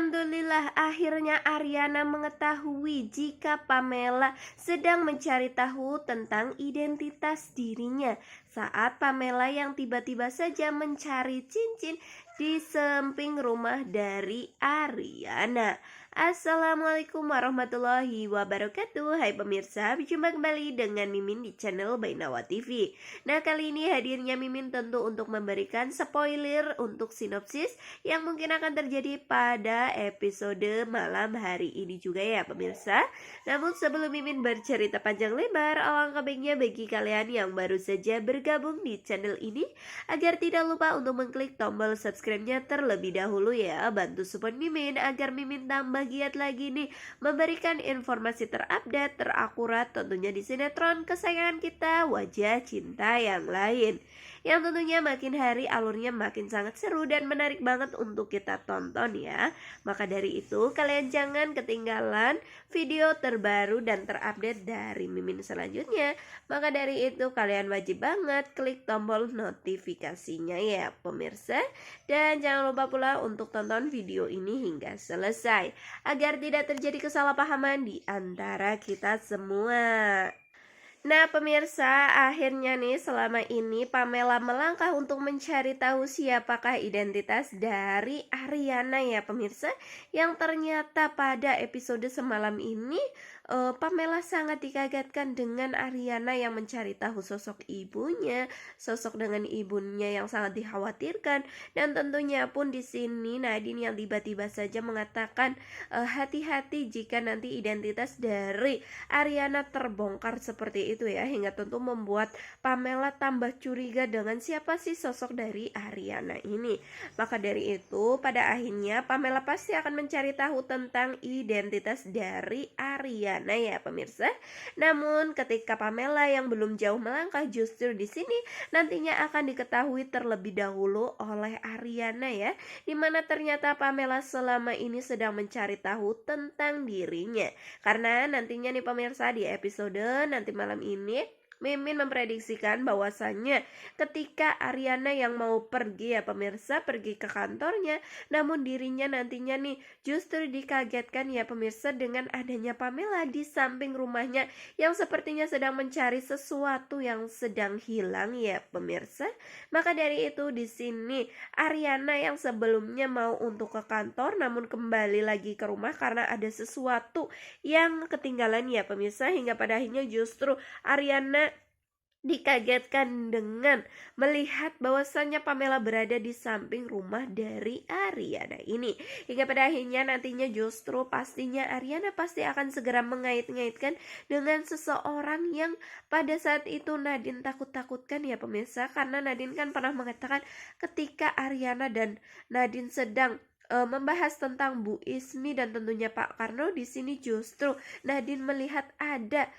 Alhamdulillah, akhirnya Aryana mengetahui jika Pamela sedang mencari tahu tentang identitas dirinya saat Pamela yang tiba-tiba saja mencari cincin di samping rumah dari Aryana. Assalamualaikum warahmatullahi wabarakatuh. Hai pemirsa, berjumpa kembali dengan Mimin di channel Bainawa TV. Nah, kali ini hadirnya Mimin tentu untuk memberikan spoiler untuk sinopsis yang mungkin akan terjadi pada episode malam hari ini juga ya pemirsa. Namun sebelum Mimin bercerita panjang lebar, alangkah baiknya bagi kalian yang baru saja bergabung di channel ini agar tidak lupa untuk mengklik tombol subscribe-nya terlebih dahulu ya. Bantu support Mimin agar Mimin tambah giat lagi nih memberikan informasi terupdate, terakurat tentunya di sinetron kesayangan kita, Wajah Cinta yang lain, yang tentunya makin hari alurnya makin sangat seru dan menarik banget untuk kita tonton ya. Maka dari itu kalian jangan ketinggalan video terbaru dan terupdate dari Mimin selanjutnya. Maka dari itu kalian wajib banget klik tombol notifikasinya ya pemirsa. Dan jangan lupa pula untuk tonton video ini hingga selesai agar tidak terjadi kesalahpahaman di antara kita semua. Nah pemirsa, akhirnya nih selama ini Pamela melangkah untuk mencari tahu siapakah identitas dari Aryana ya pemirsa. Yang ternyata pada episode semalam ini Pamela sangat dikagetkan dengan Aryana yang mencari tahu sosok ibunya, sosok dengan ibunya yang sangat dikhawatirkan. Dan tentunya pun di sini Nadine yang tiba-tiba saja mengatakan hati-hati jika nanti identitas dari Aryana terbongkar seperti itu ya, hingga tentu membuat Pamela tambah curiga dengan siapa sih sosok dari Aryana ini. Maka dari itu pada akhirnya Pamela pasti akan mencari tahu tentang identitas dari Aryana ya pemirsa. Namun ketika Pamela yang belum jauh melangkah, justru di sini nantinya akan diketahui terlebih dahulu oleh Aryana ya, dimana ternyata Pamela selama ini sedang mencari tahu tentang dirinya. Karena nantinya nih pemirsa di episode nanti malam ini Mimin memprediksikan bahwasannya ketika Aryana yang mau pergi ya pemirsa, pergi ke kantornya, namun dirinya nantinya nih justru dikagetkan ya pemirsa dengan adanya Pamela di samping rumahnya yang sepertinya sedang mencari sesuatu yang sedang hilang ya pemirsa. Maka dari itu di sini Aryana yang sebelumnya mau untuk ke kantor namun kembali lagi ke rumah karena ada sesuatu yang ketinggalan ya pemirsa, hingga pada akhirnya justru Aryana dikagetkan dengan melihat bahwasannya Pamela berada di samping rumah dari Aryana ini. Hingga pada akhirnya nantinya justru pastinya Aryana pasti akan segera mengait-ngaitkan dengan seseorang yang pada saat itu Nadine takut-takutkan ya pemirsa. Karena Nadine kan pernah mengatakan ketika Aryana dan Nadine sedang membahas tentang Bu Ismi dan tentunya Pak Karno, di sini justru Nadine melihat ada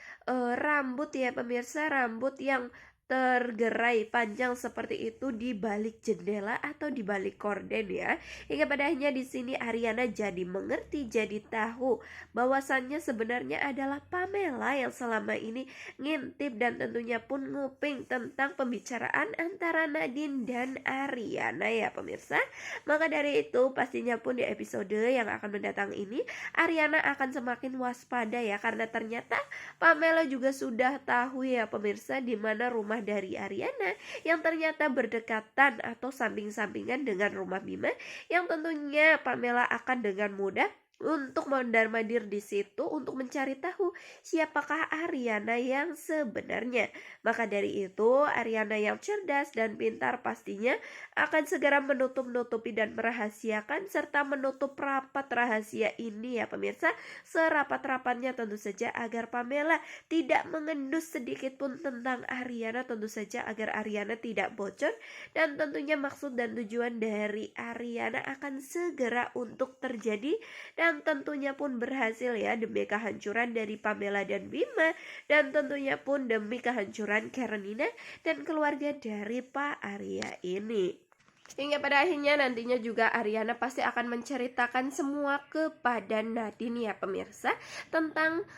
rambut ya pemirsa, rambut yang tergerai panjang seperti itu di balik jendela atau di balik korden ya. Hingga pada akhirnya di sini Aryana jadi mengerti, jadi tahu bahwasannya sebenarnya adalah Pamela yang selama ini ngintip dan tentunya pun nguping tentang pembicaraan antara Nadine dan Aryana ya pemirsa. Maka dari itu pastinya pun di episode yang akan mendatang ini Aryana akan semakin waspada ya, karena ternyata Pamela juga sudah tahu ya pemirsa di mana rumah dari Aryana yang ternyata berdekatan atau samping-sampingan dengan rumah Bima, yang tentunya Pamela akan dengan mudah untuk mondar-mandir di situ untuk mencari tahu siapakah Aryana yang sebenarnya. Maka dari itu Aryana yang cerdas dan pintar pastinya akan segera menutup-nutupi dan merahasiakan serta menutup rapat rahasia ini ya pemirsa, serapat-rapatnya tentu saja agar Pamela tidak mengendus sedikit pun tentang Aryana, tentu saja agar Aryana tidak bocor. Dan tentunya maksud dan tujuan dari Aryana akan segera untuk terjadi dan tentunya pun berhasil ya, demi kehancuran dari Pamela dan Bima, dan tentunya pun demi kehancuran Karenina dan keluarga dari Pak Arya ini. Hingga pada akhirnya nantinya juga Aryana pasti akan menceritakan semua kepada Nadine ya pemirsa, tentang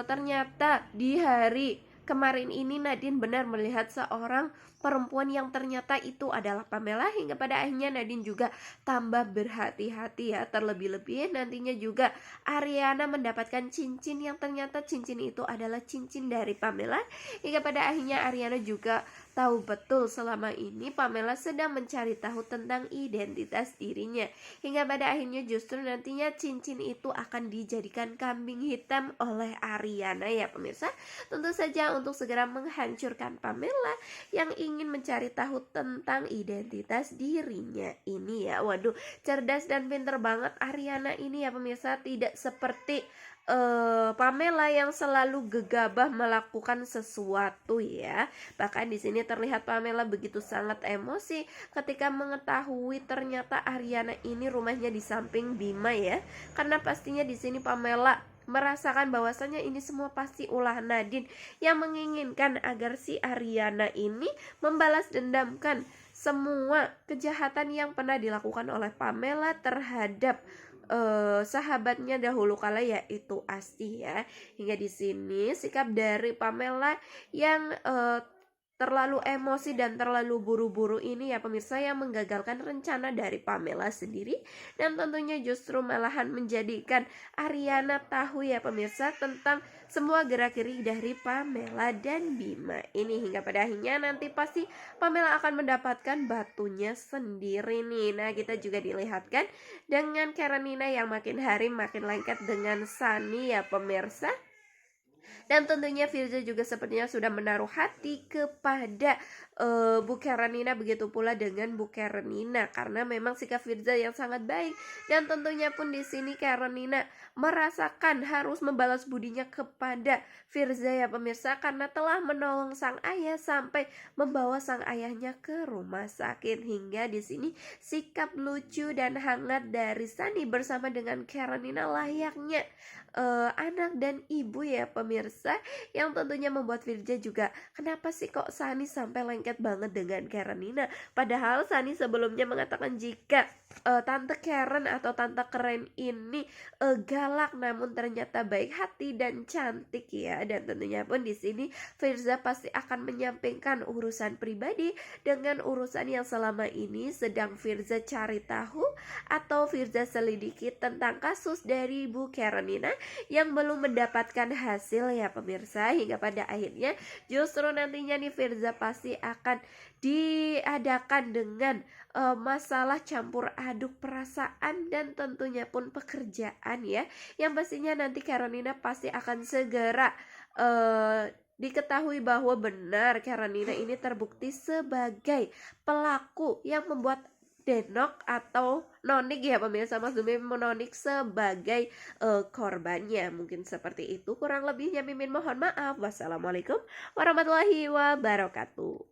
ternyata di hari kemarin ini Nadine benar melihat seorang perempuan yang ternyata itu adalah Pamela, hingga pada akhirnya Nadine juga tambah berhati-hati ya. Terlebih-lebih nantinya juga Ariana mendapatkan cincin yang ternyata cincin itu adalah cincin dari Pamela, hingga pada akhirnya Ariana juga tahu betul selama ini Pamela sedang mencari tahu tentang identitas dirinya, hingga pada akhirnya justru nantinya cincin itu akan dijadikan kambing hitam oleh Ariana ya pemirsa. Tentu saja untuk segera menghancurkan Pamela yang ingin mencari tahu tentang identitas dirinya ini ya. Waduh, cerdas dan pinter banget Ariana ini ya pemirsa, tidak seperti Pamela yang selalu gegabah melakukan sesuatu ya. Bahkan di sini terlihat Pamela begitu sangat emosi ketika mengetahui ternyata Ariana ini rumahnya di samping Bima ya. Karena pastinya di sini Pamela merasakan bahwasanya ini semua pasti ulah Nadine yang menginginkan agar si Ariana ini membalas dendamkan semua kejahatan yang pernah dilakukan oleh Pamela terhadap sahabatnya dahulu kala, yaitu Asti ya. Hingga di sini sikap dari Pamela yang terlalu emosi dan terlalu buru-buru ini ya pemirsa, yang menggagalkan rencana dari Pamela sendiri, dan tentunya justru malahan menjadikan Ariana tahu ya pemirsa tentang semua gerak-gerik dari Pamela dan Bima ini, hingga pada akhirnya nanti pasti Pamela akan mendapatkan batunya sendiri nih. Nah, kita juga dilihatkan dengan Karenina yang makin hari makin lengket dengan Sunny ya pemirsa. Dan tentunya Firza juga sepertinya sudah menaruh hati kepada Bu Karenina, begitu pula dengan Bu Karenina, karena memang sikap Firza yang sangat baik. Dan tentunya pun di sini Karenina merasakan harus membalas budinya kepada Firza ya pemirsa, karena telah menolong sang ayah sampai membawa sang ayahnya ke rumah sakit. Hingga di sini sikap lucu dan hangat dari Sunny bersama dengan Karenina layaknya anak dan ibu ya pemirsa, yang tentunya membuat Firza juga, kenapa sih kok Sunny sampai lengket banget dengan Karenina, padahal Sunny sebelumnya mengatakan jika Tante Karen atau Tante Keren ini galak namun ternyata baik hati dan cantik ya. Dan tentunya pun di sini Firza pasti akan menyampingkan urusan pribadi dengan urusan yang selama ini sedang Firza cari tahu atau Firza selidiki tentang kasus dari Bu Karenina yang belum mendapatkan hasil ya pemirsa, hingga pada akhirnya justru nantinya nih Firza pasti akan diadakan dengan masalah campur aduk perasaan dan tentunya pun pekerjaan ya, yang pastinya nanti Karenina pasti akan segera diketahui bahwa benar Karenina ini terbukti sebagai pelaku yang membuat Denok atau Nonik ya pemirsa, Mas Dumi menonik sebagai korbannya. Mungkin seperti itu, kurang lebihnya Mimin mohon maaf. Wassalamualaikum warahmatullahi wabarakatuh.